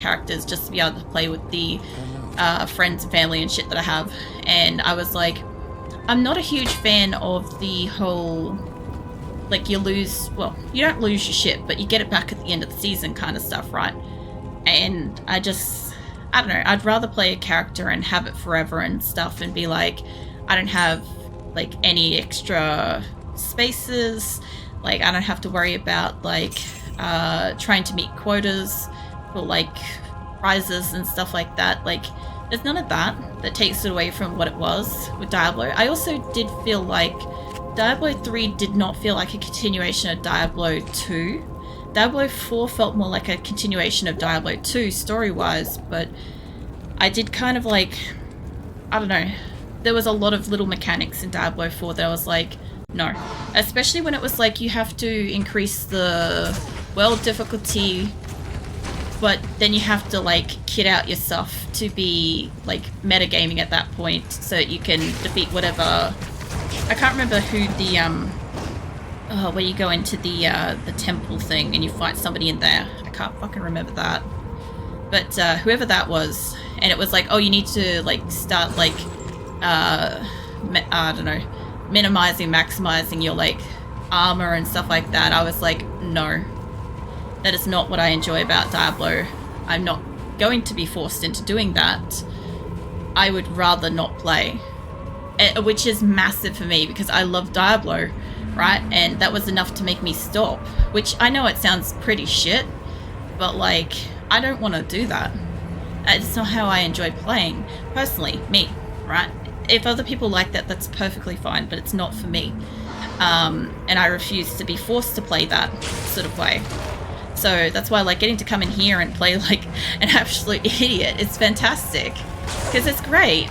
characters just to be able to play with the friends and family and shit that I have. And I was like, I'm not a huge fan of the whole, like, you don't lose your shit, but you get it back at the end of the season kind of stuff, right? And I don't know, I'd rather play a character and have it forever and stuff and be like, I don't have, like, any extra spaces, like, I don't have to worry about, like, trying to meet quotas for, like, prizes and stuff like that. Like, there's none of that takes it away from what it was with Diablo. I also did feel like Diablo 3 did not feel like a continuation of Diablo 2. Diablo 4 felt more like a continuation of Diablo 2 story-wise, but I did kind of like, I don't know, there was a lot of little mechanics in Diablo 4 that I was like, no. Especially when it was like you have to increase the world difficulty, but then you have to, like, kit out your stuff to be, like, metagaming at that point so that you can defeat whatever... I can't remember who the, where you go into the temple thing and you fight somebody in there. I can't fucking remember that. But, whoever that was, and it was like, oh, you need to, like, start, like, I don't know, minimizing, maximizing your, like, armor and stuff like that. I was like, no. That is not what I enjoy about Diablo. I'm not going to be forced into doing that. I would rather not play. Which is massive for me because I love Diablo, right? And that was enough to make me stop. Which I know it sounds pretty shit, but, like, I don't want to do that. It's not how I enjoy playing. Personally, me, right? If other people like that, that's perfectly fine, but it's not for me. And I refuse to be forced to play that sort of way. So that's why, like, getting to come in here and play like an absolute idiot is fantastic. Because it's great,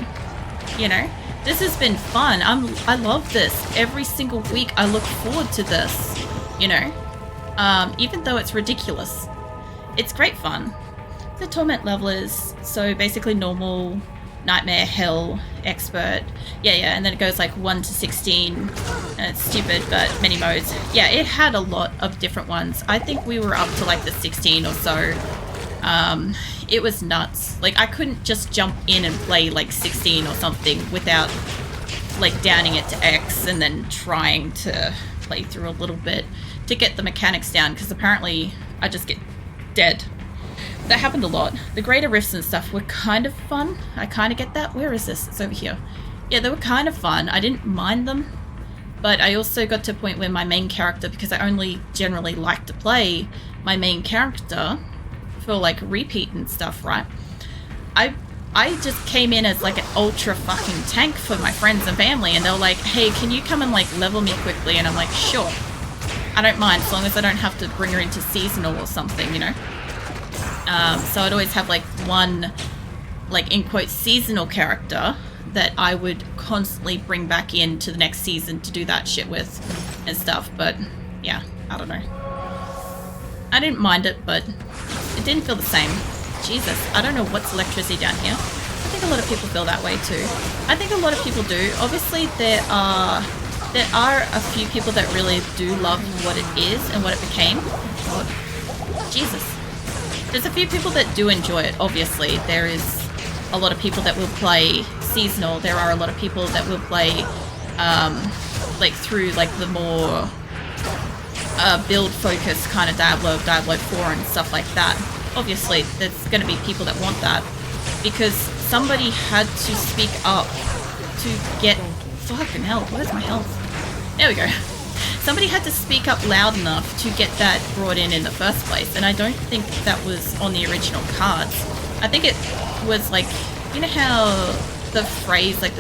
you know? This has been fun. I love this. Every single week I look forward to this, you know? Even though it's ridiculous. It's great fun. The torment level is, so basically normal, nightmare, hell, expert. Yeah, and then it goes like 1 to 16. And it's stupid, but many modes. Yeah, it had a lot of different ones. I think we were up to like the 16 or so. It was nuts. Like, I couldn't just jump in and play like 16 or something without, like, downing it to X and then trying to play through a little bit to get the mechanics down, because apparently I just get dead. That happened a lot. The greater rifts and stuff were kind of fun. I kind of get that. Where is this? It's over here. Yeah, they were kind of fun. I didn't mind them. But I also got to a point where my main character, because I only generally like to play my main character for, like, repeat and stuff, right? I just came in as, like, an ultra fucking tank for my friends and family, and they were like, hey, can you come and, like, level me quickly? And I'm like, sure. I don't mind, as long as I don't have to bring her into seasonal or something, you know? So I'd always have, like, one, like, in quotes, seasonal character that I would constantly bring back into the next season to do that shit with and stuff. But, yeah, I don't know. I didn't mind it, but it didn't feel the same. Jesus, I don't know what's electricity down here. I think a lot of people feel that way too. I think a lot of people do. Obviously, there are a few people that really do love what it is and what it became. God. Jesus. There's a few people that do enjoy it, obviously. There is a lot of people that will play seasonal. There are a lot of people that will play, like, through, like, the more build-focused kind of Diablo 4 and stuff like that. Obviously, there's going to be people that want that, because somebody had to speak up to get... Fucking hell, where's my health? There we go. Somebody had to speak up loud enough to get that brought in the first place, and I don't think that was on the original cards. I think it was, like, you know how the phrase, like,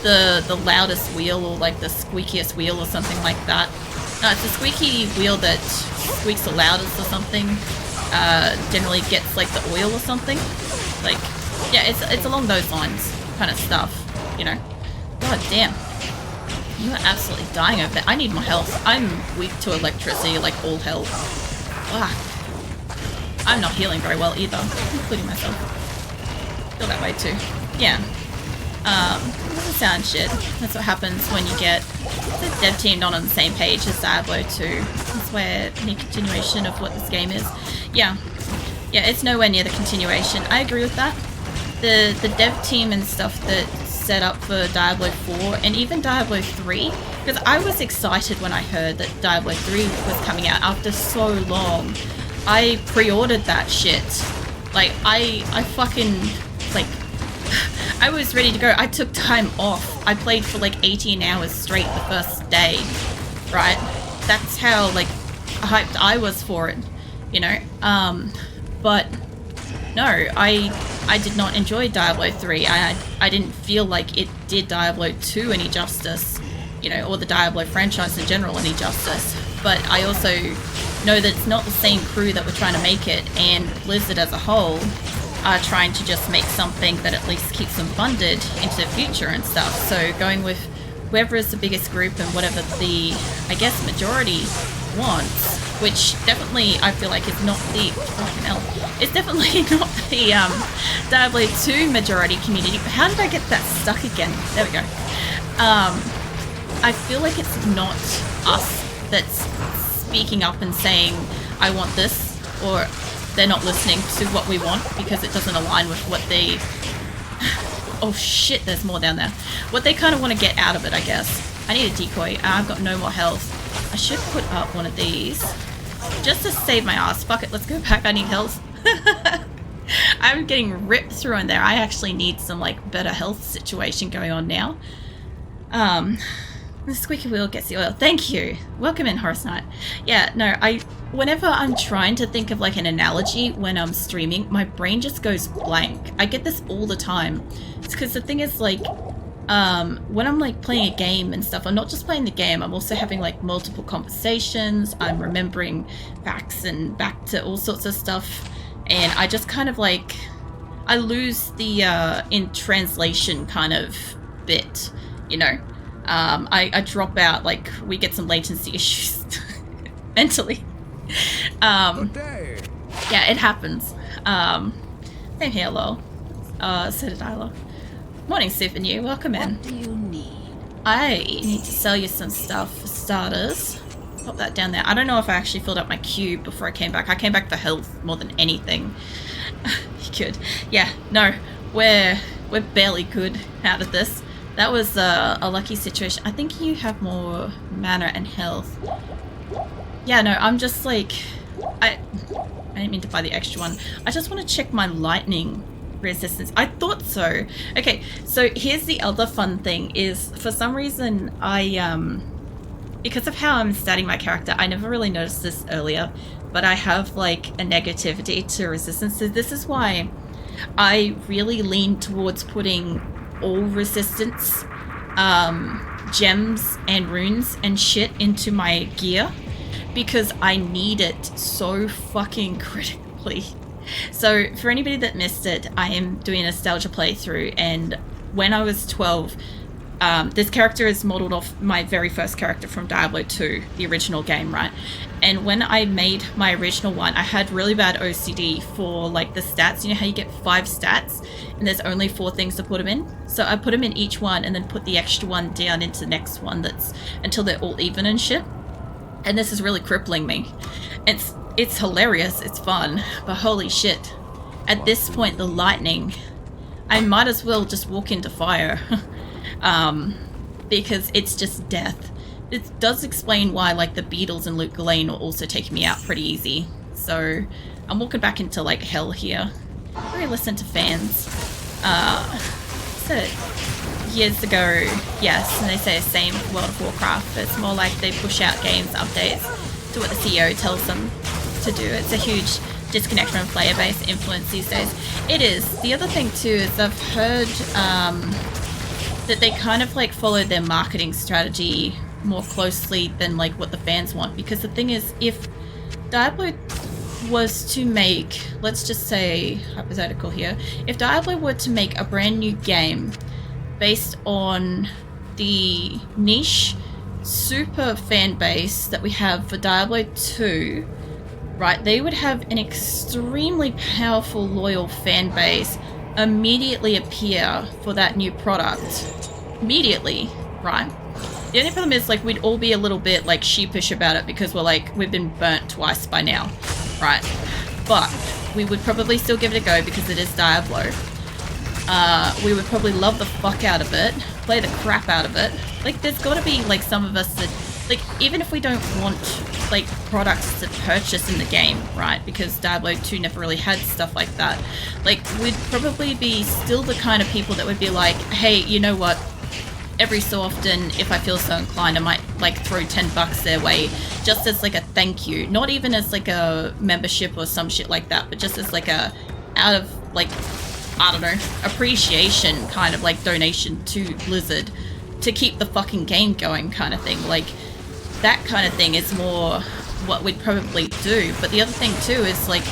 the loudest wheel, or, like, the squeakiest wheel or something like that? No, it's a squeaky wheel that squeaks the loudest or something. Generally gets, like, the oil or something. Like, yeah, it's along those lines kind of stuff, you know? God damn. You are absolutely dying over there. I need more health. I'm weak to electricity, like all hell. Fuck. I'm not healing very well either, including myself. Feel that way too. Yeah. Doesn't sound shit. That's what happens when you get the dev team not on the same page as Diablo 2. That's where any continuation of what this game is. Yeah. Yeah, it's nowhere near the continuation. I agree with that. The dev team and stuff that set up for Diablo 4 and even Diablo 3, because I was excited when I heard that Diablo 3 was coming out after so long. I pre-ordered that shit. Like, I fucking, like, I was ready to go. I took time off. I played for like 18 hours straight the first day, right? That's how, like, hyped I was for it, you know? But no, I did not enjoy Diablo 3. I didn't feel like it did Diablo 2 any justice, you know, or the Diablo franchise in general any justice. But I also know that it's not the same crew that were trying to make it, and Blizzard as a whole are trying to just make something that at least keeps them funded into the future and stuff. So going with whoever is the biggest group and whatever the, I guess, majority wants, which definitely I feel like is not the, fucking hell, it's definitely not the Diablo 2 majority community. How did I get that stuck again? There we go. I feel like it's not us that's speaking up and saying, I want this, or they're not listening to what we want because it doesn't align with what they... Oh shit, there's more down there. What they kind of want to get out of it, I guess. I need a decoy. I've got no more health. I should put up one of these just to save my ass. Fuck it, let's go back. I need health. I'm getting ripped through in there. I actually need some, like, better health situation going on now. The squeaky wheel gets the oil. Thank you. Welcome in, Horace Knight. Yeah, no, whenever I'm trying to think of like an analogy when I'm streaming, my brain just goes blank. I get this all the time. It's because the thing is, like, when I'm like playing a game and stuff, I'm not just playing the game, I'm also having like multiple conversations. I'm remembering facts and back to all sorts of stuff. And I just kind of like, I lose the in translation kind of bit, you know? I drop out, like, we get some latency issues mentally. Yeah, it happens. Same here, lol. So did I, lol. Morning, Super New. Welcome in. What do you need? I need to sell you some stuff for starters. Pop that down there. I don't know if I actually filled up my cube before I came back. I came back for health more than anything. Good. Yeah, no, we're barely good out of this. That was a lucky situation. I think you have more mana and health. Yeah, no, I'm just like... I didn't mean to buy the extra one. I just want to check my lightning resistance. I thought so. Okay, so here's the other fun thing is, for some reason, because of how I'm starting my character, I never really noticed this earlier, but I have like a negativity to resistance. So this is why I really lean towards putting all resistance gems and runes and shit into my gear, because I need it so fucking critically. So for anybody that missed it, I am doing a nostalgia playthrough, and when I was 12, this character is modeled off my very first character from Diablo 2, the original game, right? And when I made my original one, I had really bad OCD for like the stats. You know how you get 5 stats and there's only 4 things to put them in? So I put them in each one and then put the extra one down into the next one, that's until they're all even and shit. And this is really crippling me. It's hilarious, it's fun, but holy shit. At this point, the lightning, I might as well just walk into fire. Because it's just death. It does explain why, like, the Beatles and Luke Ghislaine are also taking me out pretty easy. So I'm walking back into like hell here. I listen to fans. So years ago, yes, and they say the same with World of Warcraft, but it's more like they push out games updates to what the CEO tells them to do. It's a huge disconnect from player base influence these days. It is. The other thing too is I've heard that they kind of like follow their marketing strategy more closely than like what the fans want, because the thing is, if Diablo was to make, let's just say hypothetical here, if Diablo were to make a brand new game based on the niche super fan base that we have for Diablo 2, right, they would have an extremely powerful loyal fan base immediately appear for that new product. Immediately, right? The only problem is, like, we'd all be a little bit like sheepish about it because we're like, we've been burnt twice by now, right? But we would probably still give it a go because it is Diablo. We would probably love the fuck out of it, play the crap out of it. Like, there's got to be like some of us that, like, even if we don't want like products to purchase in the game, right? Because Diablo 2 never really had stuff like that. Like, we'd probably be still the kind of people that would be like, hey, you know what? Every so often, if I feel so inclined, I might like throw $10 their way just as like a thank you. Not even as like a membership or some shit like that, but just as like a out of like, I don't know, appreciation kind of like donation to Blizzard to keep the fucking game going kind of thing. Like, that kind of thing is more what we'd probably do. But the other thing too is like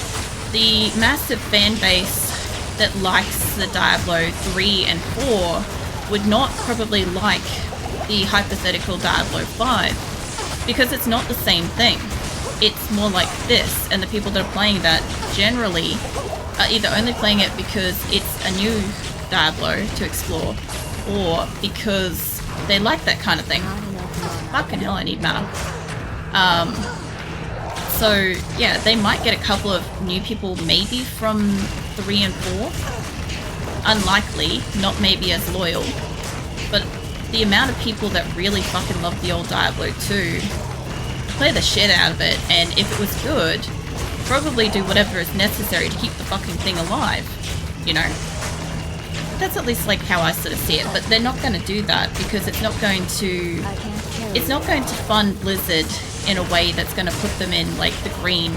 the massive fan base that likes the Diablo 3 and 4 would not probably like the hypothetical Diablo 5 because it's not the same thing. It's more like this, and the people that are playing that generally are either only playing it because it's a new Diablo to explore or because they like that kind of thing. Fucking hell, I need mana. So yeah, they might get a couple of new people maybe from 3 and 4. Unlikely, not maybe as loyal, but the amount of people that really fucking love the old Diablo 2 play the shit out of it, and if it was good, probably do whatever is necessary to keep the fucking thing alive, you know? That's at least like how I sort of see it, but they're not going to do that because it's not going to fund Blizzard in a way that's going to put them in like the green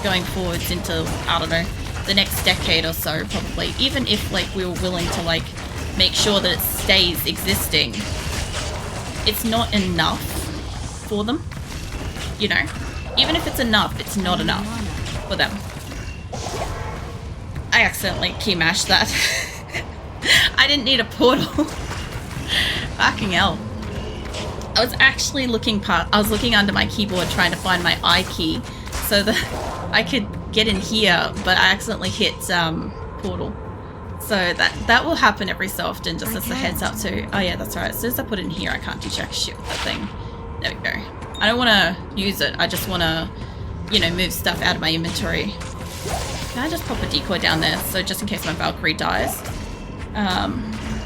going forwards into, I don't know, the next decade or so probably. Even if like we were willing to like make sure that it stays existing, it's not enough for them, you know? Even if it's enough, it's not enough for them. I accidentally key mashed that. I didn't need a portal. Fucking hell. I was actually looking under my keyboard trying to find my I key so that I could get in here, but I accidentally hit portal. So that will happen every so often, just as a heads up too. Oh yeah, that's right. As soon as I put it in here, I can't do jack shit with that thing. There we go. I don't want to use it. I just want to, you know, move stuff out of my inventory. Can I just pop a decoy down there, so just in case my Valkyrie dies?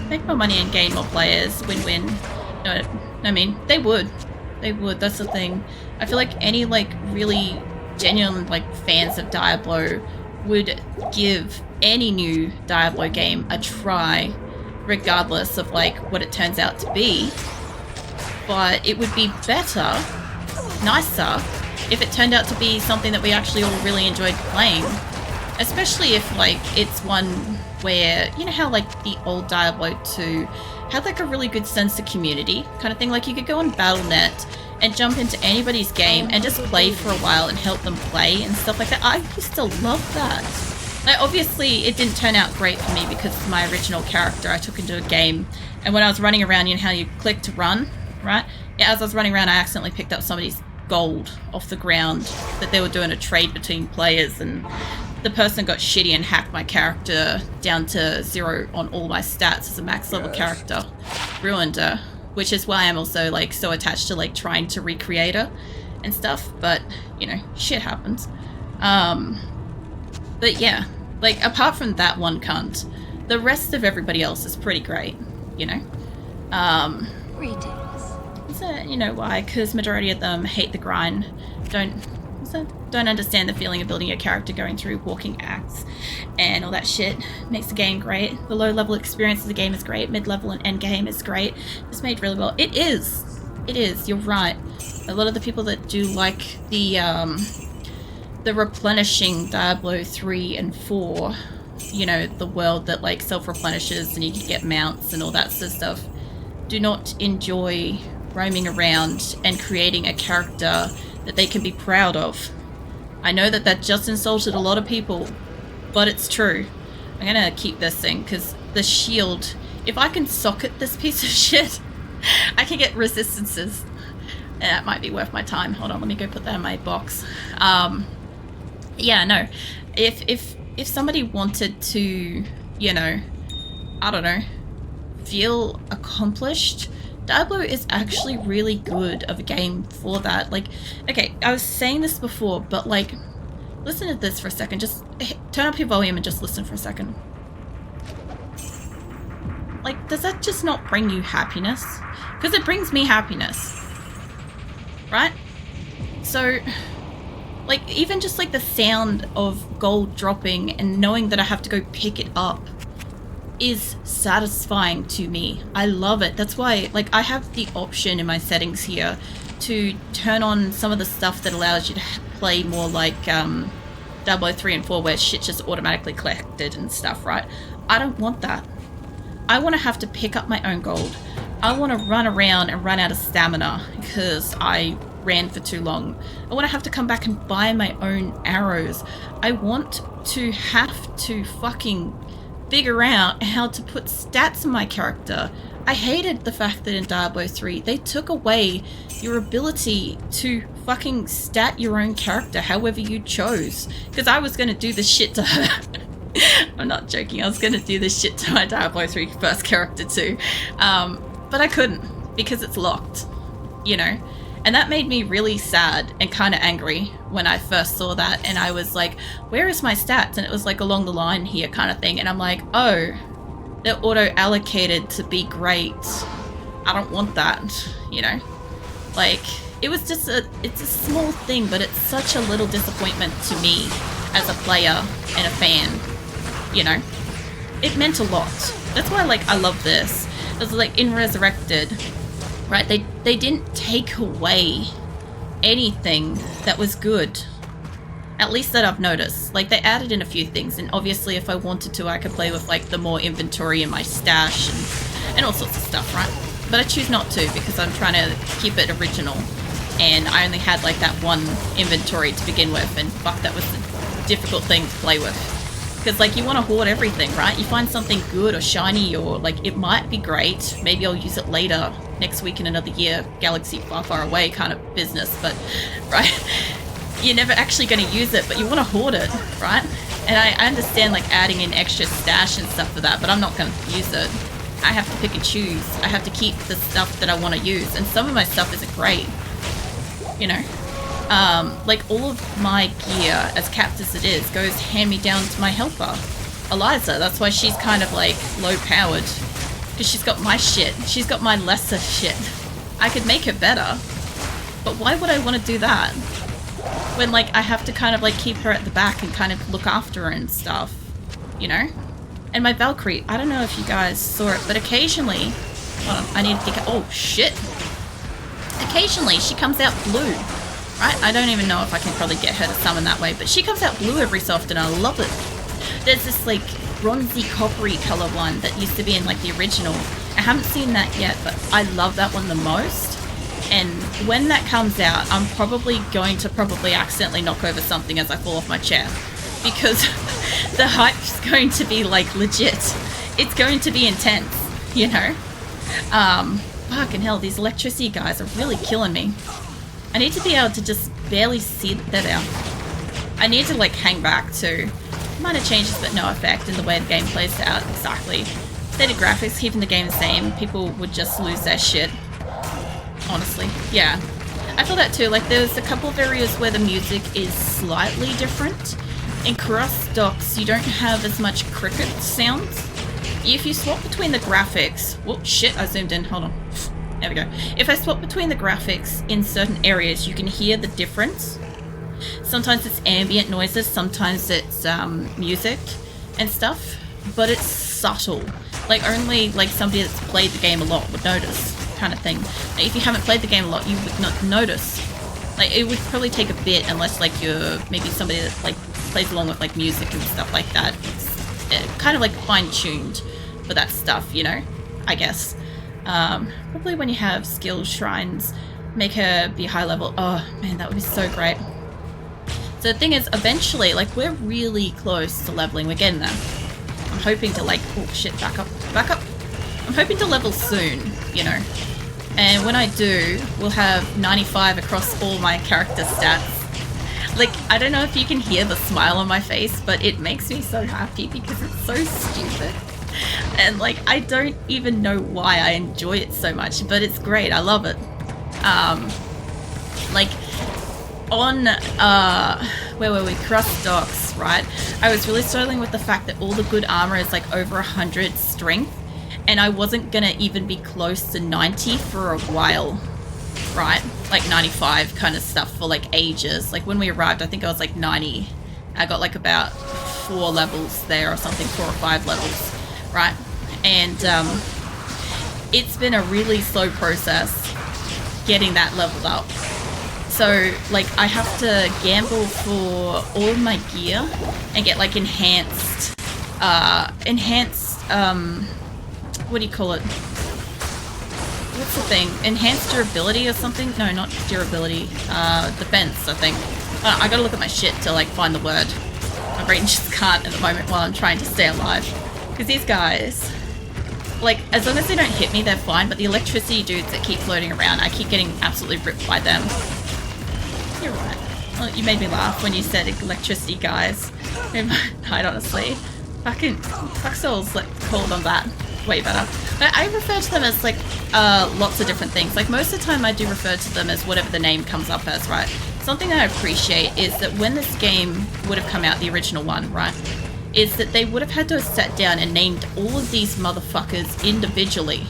Make more money and gain more players. Win-win. No, I mean, they would. They would. That's the thing. I feel like any, like, really genuine, like, fans of Diablo would give any new Diablo game a try, regardless of, like, what it turns out to be. But it would be better, nicer, if it turned out to be something that we actually all really enjoyed playing. Especially if, like, it's one where, you know how, like, the old Diablo 2 had, like, a really good sense of community kind of thing? Like, you could go on Battle.net and jump into anybody's game and just play for a while and help them play and stuff like that. I used to love that. Like, obviously, it didn't turn out great for me because my original character I took into a game, and when I was running around, you know how you click to run, right? Yeah, as I was running around, I accidentally picked up somebody's gold off the ground that they were doing a trade between players, and the person got shitty and hacked my character down to 0 on all my stats as a max level character. Ruined her, which is why I'm also like so attached to like trying to recreate her and stuff, but you know, shit happens. But yeah, like apart from that one cunt, the rest of everybody else is pretty great, you know? Is that, you know why? Because majority of them hate the grind, don't understand the feeling of building a character, going through walking acts and all that shit. Makes the game great. The low level experience of the game is great. Mid level and end game is great. It's made really well. It is. You're right. A lot of the people that do like the replenishing Diablo 3 and 4, you know, the world that like self-replenishes and you can get mounts and all that sort of stuff, do not enjoy roaming around and creating a character that they can be proud of. I know that just insulted a lot of people, but it's true. I'm gonna keep this thing because the shield, if I can socket this piece of shit, I can get resistances. And that might be worth my time. Hold on, let me go put that in my box. Yeah, no. If somebody wanted to, you know, I don't know, feel accomplished, Diablo is actually really good of a game for that. Like, okay, I was saying this before, but like, Listen to this for a second. Just turn up your volume and just listen for a second. Like, does that just not bring you happiness? Because it brings me happiness. Right? So, like, even just like the sound of gold dropping and knowing that I have to go pick it up is satisfying to me. I love it. That's why, like, I have the option in my settings here to turn on some of the stuff that allows you to play more like Diablo 3 and 4 where shit just automatically collected and stuff, right? I don't want that. I want to have to pick up my own gold. I want to run around and run out of stamina because I ran for too long. I want to have to come back and buy my own arrows. I want to have to fucking figure out how to put stats in my character. I hated the fact that in Diablo 3 they took away your ability to fucking stat your own character however you chose. Because I was going to do this shit to her. I'm not joking. I was going to do this shit to my Diablo 3 first character too. But I couldn't because it's locked, you know? And that made me really sad and kind of angry when I first saw that. And I was like, where is my stats? And it was like along the line here kind of thing. And I'm like, oh, they're auto-allocated to be great. I don't want that, you know? Like, it was just it's a small thing, but it's such a little disappointment to me as a player and a fan, you know? It meant a lot. That's why, like, I love this. It was like in Resurrected, right? They didn't take away anything that was good. At least that I've noticed. Like, they added in a few things, and obviously if I wanted to, I could play with, like, the more inventory in my stash and all sorts of stuff, right? But I choose not to because I'm trying to keep it original. And I only had, like, that one inventory to begin with, and fuck, that was a difficult thing to play with. Because, like, you want to hoard everything, right? You find something good or shiny or, like, it might be great. Maybe I'll use it later, next week in another year, galaxy far, far away kind of business. But, right, you're never actually going to use it, but you want to hoard it, right? And I understand, like, adding in extra stash and stuff for that, but I'm not going to use it. I have to pick and choose. I have to keep the stuff that I want to use. And some of my stuff isn't great, you know? Like, all of my gear, as capped as it is, goes hand-me-down to my helper, Eliza. That's why she's kind of, like, low-powered. Because she's got my shit. She's got my lesser shit. I could make her better. But why would I want to do that? When, like, I have to kind of, like, keep her at the back and kind of look after her and stuff. You know? And my Valkyrie, I don't know if you guys saw it, but occasionally... Hold on, I need to think... Oh, shit! Occasionally, she comes out blue. Right? I don't even know if I can probably get her to summon that way, but she comes out blue every so often and I love it. There's this, like, bronzy coppery color one that used to be in, like, the original. I haven't seen that yet, but I love that one the most. And when that comes out, I'm probably going to accidentally knock over something as I fall off my chair. Because the hype's going to be, like, legit. It's going to be intense, you know? Fucking hell, these electricity guys are really killing me. I need to be able to just barely see that out. I need to, like, hang back too. Minor changes but no effect in the way the game plays out exactly. Static graphics, keeping the game the same, people would just lose their shit. Honestly. Yeah. I feel that too. Like, there's a couple of areas where the music is slightly different. In Cross Docks, you don't have as much cricket sounds. If you swap between the graphics... Whoop, shit, I zoomed in. Hold on. There we go. If I swap between the graphics in certain areas, you can hear the difference. Sometimes it's ambient noises, sometimes it's music and stuff, but it's subtle. Like, only, like, somebody that's played the game a lot would notice, kind of thing. Like, if you haven't played the game a lot, you would not notice. Like, it would probably take a bit, unless, like, you're maybe somebody that, like, plays along with, like, music and stuff like that. It's kind of, like, fine-tuned for that stuff, you know, I guess. Probably when you have skill shrines, make her be high level. Oh man, that would be so great. So the thing is, eventually, like, we're really close to leveling. We're getting there. I'm hoping to, like, oh shit, back up. I'm hoping to level soon, you know. And when I do, we'll have 95 across all my character stats. Like, I don't know if you can hear the smile on my face, but it makes me so happy because it's so stupid. And, like, I don't even know why I enjoy it so much, but it's great. I love it. Like, on, where were we? Crust Docks, right? I was really struggling with the fact that all the good armor is like over 100 strength, and I wasn't gonna even be close to 90 for a while, right? Like 95 kind of stuff for like ages. Like when we arrived, I think I was like 90. I got like about 4 levels there or something, 4 or 5 levels, right? And it's been a really slow process getting that leveled up. So like I have to gamble for all of my gear and get like enhanced what do you call it? What's the thing? Enhanced durability or something? No, not durability. Defense, I think. I gotta look at my shit to like find the word. My brain just can't at the moment while I'm trying to stay alive. Because these guys, like, as long as they don't hit me, they're fine. But the electricity dudes that keep floating around, I keep getting absolutely ripped by them. You're right. Well, you made me laugh when you said electricity guys. I'd honestly. Fuck souls, like, called on that. Way better. But I refer to them as like lots of different things. Like most of the time I do refer to them as whatever the name comes up as, right? Something that I appreciate is that when this game would have come out, the original one, right, is that they would have had to have sat down and named all of these motherfuckers individually,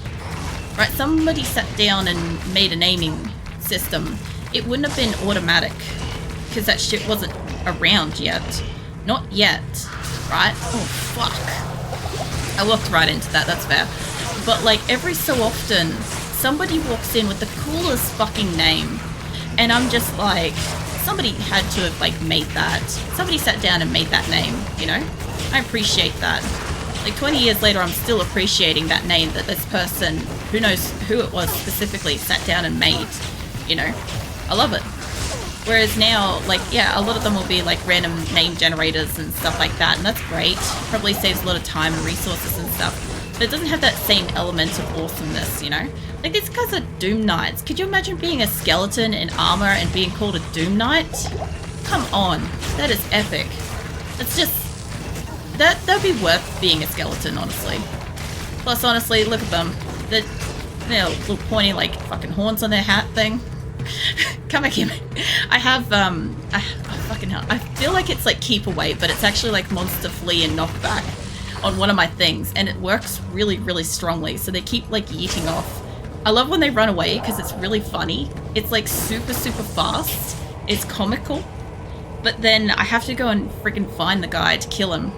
right? Somebody sat down and made a naming system. It wouldn't have been automatic because that shit wasn't around yet. Not yet, right? Oh, fuck. I walked right into that, that's fair. But like every so often, somebody walks in with the coolest fucking name. And I'm just like, somebody had to have like made that. Somebody sat down and made that name, you know? I appreciate that. Like 20 years later, I'm still appreciating that name that this person, who knows who it was specifically, sat down and made, you know? I love it. Whereas now, like, yeah, a lot of them will be like random name generators and stuff like that, and that's great. Probably saves a lot of time and resources and stuff. But it doesn't have that same element of awesomeness, you know? Like, these guys are Doom Knights. Could you imagine being a skeleton in armor and being called a Doom Knight? Come on. That is epic. It's just... That'd be worth being a skeleton, honestly. Plus, honestly, look at them. They're, little pointy, like, fucking horns on their hat thing. Come back here. I have, fucking hell. I feel like it's like keep away, but it's actually like monster flee and knockback on one of my things, and it works really, really strongly. So they keep like yeeting off. I love when they run away because it's really funny. It's like super, super fast. It's comical. But then I have to go and freaking find the guy to kill him.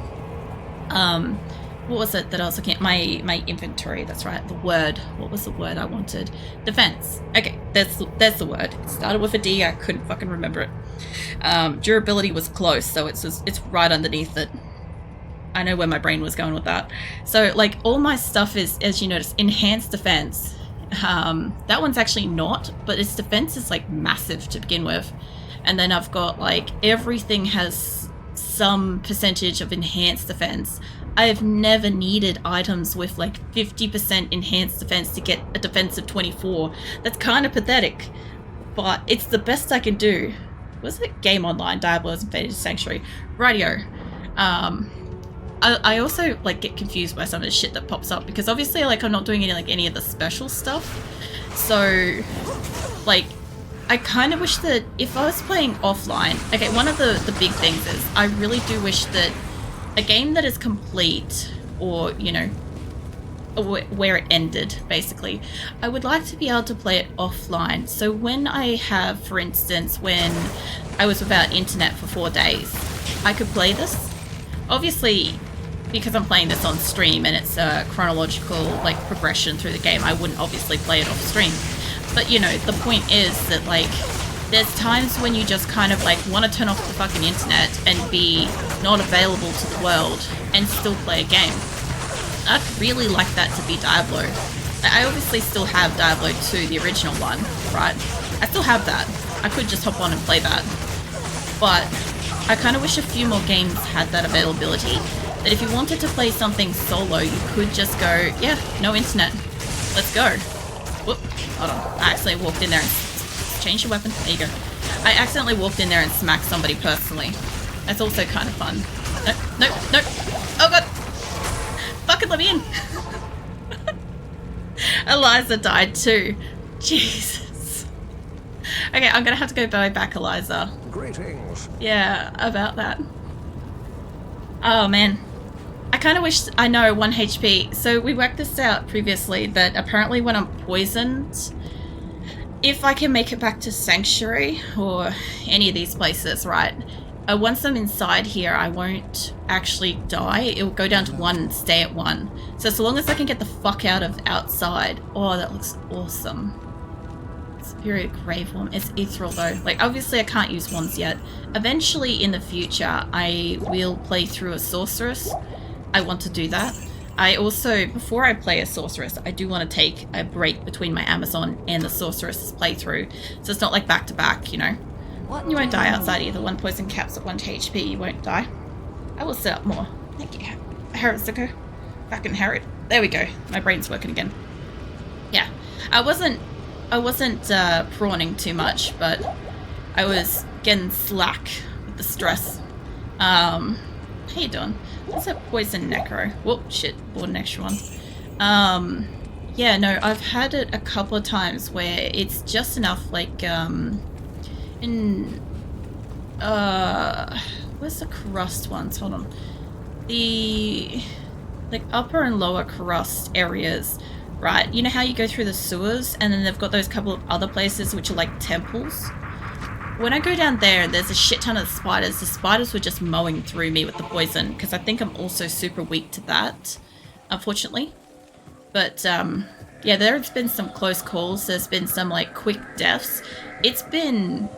What was it that I was looking at? My inventory, that's right, the word. What was the word I wanted? Defense. Okay, there's the word. It started with a D, I couldn't fucking remember it. Durability was close, so it's right underneath it. I know where my brain was going with that. So, like, all my stuff is, as you notice, enhanced defense. That one's actually not, but its defense is, like, massive to begin with. And then I've got, like, everything has some percentage of enhanced defense. I've never needed items with like 50% enhanced defense to get a defense of 24. That's kind of pathetic, but it's the best I can do. Was it Game Online? Diablo's Invaded Sanctuary. Rightio. I also like get confused by some of the shit that pops up because obviously like I'm not doing any of the special stuff. So like I kind of wish that if I was playing offline, okay, one of the big things is I really do wish that a game that is complete, or, you know, where it ended, basically, I would like to be able to play it offline. So when I have, for instance, when I was without internet for 4 days, I could play this. Obviously, because I'm playing this on stream and it's a chronological, like, progression through the game, I wouldn't obviously play it off stream. But, you know, the point is that, like, there's times when you just kind of like want to turn off the fucking internet and be not available to the world and still play a game. I'd really like that to be Diablo. I obviously still have Diablo 2, the original one, right? I still have that. I could just hop on and play that. But I kind of wish a few more games had that availability. That if you wanted to play something solo, you could just go, yeah, no internet. Let's go. Whoop, hold on. I accidentally walked in there and change your weapon. There you go. I accidentally walked in there and smacked somebody personally. That's also kind of fun. No. Oh god! Fucking let me in! Eliza died too. Jesus. Okay, I'm gonna have to go buy back Eliza. Greetings. Yeah, about that. Oh man. I kind of wish I know 1 HP. So we worked this out previously that apparently when I'm poisoned, if I can make it back to Sanctuary or any of these places, right? Once I'm inside here, I won't actually die. It will go down to 1 and stay at 1. So as long as I can get the fuck out of outside. Oh, that looks awesome. Superior Grave Worm. It's ethereal though. Like, obviously I can't use wands yet. Eventually in the future, I will play through a sorceress. I want to do that. I also, before I play a sorceress, I do want to take a break between my Amazon and the sorceress playthrough. So it's not like back to back, you know. You won't die outside either. 1 poison caps at 1 HP. You won't die. I will set up more. Thank you, Harrizuko. Fucking Harry. There we go. My brain's working again. Yeah, I wasn't prawning too much, but I was getting slack with the stress. How you doing? What's that poison necro? Whoop, shit, bought an extra one. Yeah, no, I've had it a couple of times where it's just enough, like, where's the crust ones? Hold on. The, like, upper and lower crust areas, right? You know how you go through the sewers and then they've got those couple of other places which are like temples? When I go down there, there's a shit ton of spiders. The spiders were just mowing through me with the poison because I think I'm also super weak to that, unfortunately. But, yeah, there's been some close calls. There's been some, like, quick deaths. It's been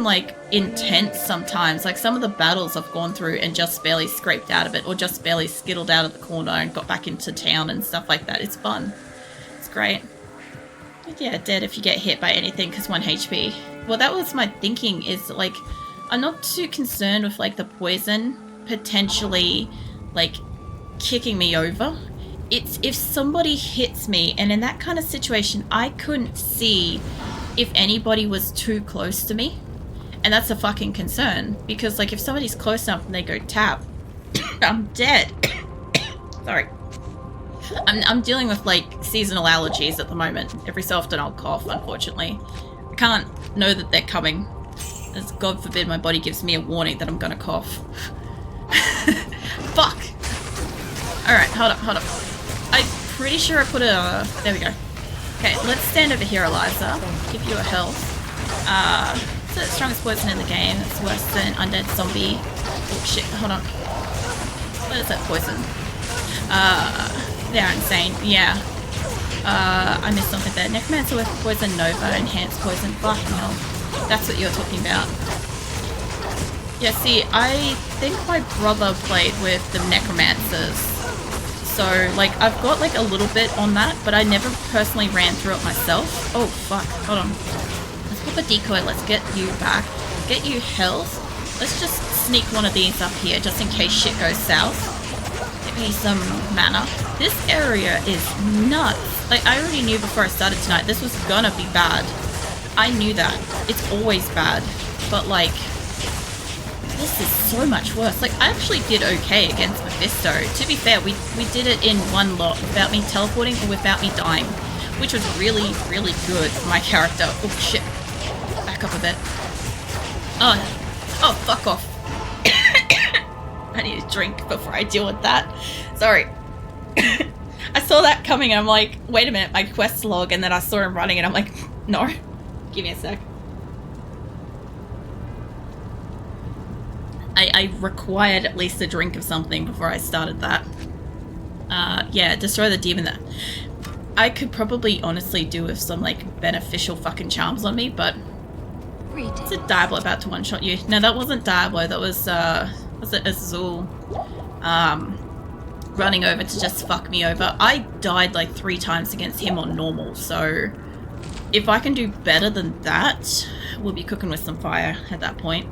like intense sometimes. Like some of the battles I've gone through and just barely scraped out of it or just barely skittled out of the corner and got back into town and stuff like that. It's fun. It's great. But yeah, dead if you get hit by anything because 1 HP. Well, that was my thinking is like, I'm not too concerned with like the poison potentially like kicking me over. It's if somebody hits me and in that kind of situation, I couldn't see if anybody was too close to me, and that's a fucking concern because like if somebody's close enough and they go tap, I'm dead. Sorry, I'm dealing with like seasonal allergies at the moment. Every so often I'll cough, unfortunately. I can't know that they're coming, as God forbid my body gives me a warning that I'm gonna cough. Fuck. Alright, hold up. I'm pretty sure I put a, there we go. Okay, let's stand over here, Eliza. Give you a health. It's the strongest poison in the game. It's worse than undead zombie. Oh shit, hold on. What is that poison? They're insane. Yeah. I missed something there. Necromancer with poison nova, enhanced poison. Fucking hell. That's what you're talking about. Yeah, see, I think my brother played with the necromancers. So, like, I've got, like, a little bit on that, but I never personally ran through it myself. Oh, fuck. Hold on. Let's pop a decoy. Let's get you back. Get you health. Let's just sneak one of these up here, just in case shit goes south. Get me some mana. This area is nuts. Like, I already knew before I started tonight, this was gonna be bad. I knew that. It's always bad. But, like, this is so much worse. Like, I actually did okay against Mephisto. To be fair, we did it in one lot without me teleporting or without me dying, which was really, really good for my character. Oh, shit. Back up a bit. Oh, fuck off. I need a drink before I deal with that. Sorry. I saw that coming and I'm like, wait a minute, my quest log, and then I saw him running and I'm like, no. Give me a sec. I required at least a drink of something before I started that. Yeah, destroy the demon there. I could probably honestly do with some, like, beneficial fucking charms on me, but... Is it Diablo about to one-shot you? No, that wasn't Diablo, that was it Azul? Running over to just fuck me over. I died, like, 3 times against him on normal, so... If I can do better than that, we'll be cooking with some fire at that point,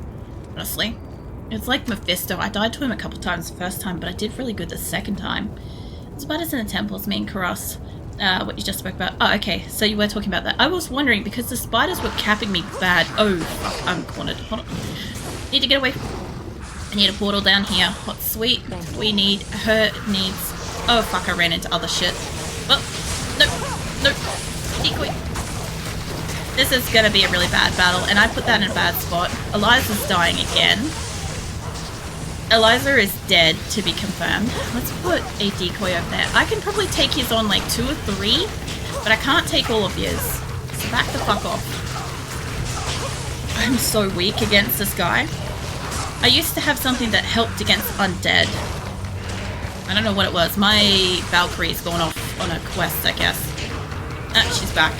honestly. It's like Mephisto. I died to him a couple times the first time, but I did really good the second time. Spiders in the temples mean Karas. What you just spoke about. Oh, okay. So you were talking about that. I was wondering because the spiders were capping me bad. Oh, fuck. I'm cornered. Hold on. Need to get away. I need a portal down here. Hot sweet. We need... Her needs... Oh, fuck. I ran into other shit. Oh, no. No. Decoy. This is going to be a really bad battle, and I put that in a bad spot. Eliza's dying again. Eliza is dead, to be confirmed. Let's put a decoy over there. I can probably take his on like 2 or 3, but I can't take all of his. So back the fuck off. I'm so weak against this guy. I used to have something that helped against undead. I don't know what it was. My Valkyrie's gone off on a quest, I guess. Ah, she's back.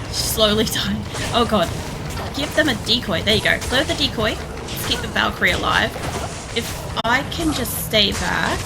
She's slowly dying. Oh god. Give them a decoy. There you go. Load the decoy. Let's keep the Valkyrie alive. If I can just stay back.